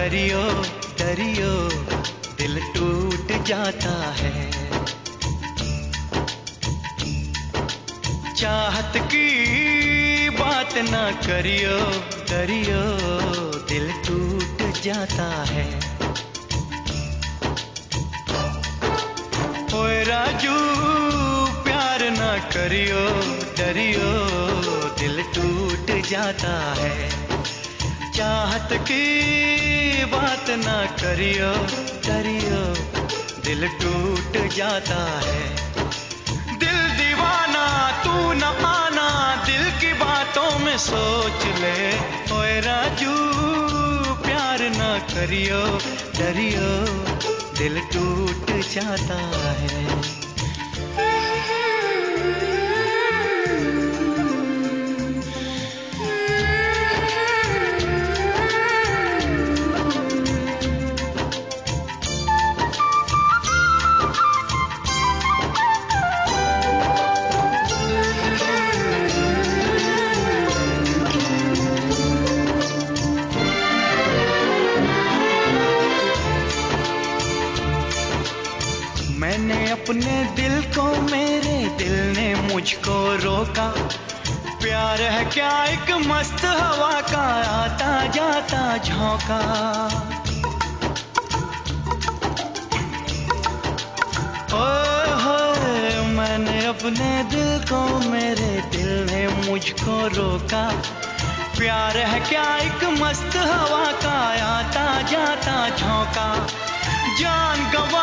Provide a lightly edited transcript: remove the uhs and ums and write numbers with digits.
करियो करियो, दिल टूट जाता है। चाहत की बात ना करियो करियो, दिल टूट जाता है। ओए राजू प्यार ना करियो डरियो, दिल टूट जाता है। चाहत की बात ना करियो करियो, दिल टूट जाता है। दिल दीवाना तू न आना, दिल की बातों में सोच ले। ओए राजू प्यार ना करियो डरियो, दिल टूट जाता है। मैंने अपने दिल को, मेरे दिल ने मुझको रोका। प्यार है क्या एक मस्त हवा का आता जाता झोंका। ओए होए मैंने अपने दिल को, मेरे दिल ने मुझको रोका। प्यार है क्या एक मस्त हवा का आता जाता झोंका। जान गवा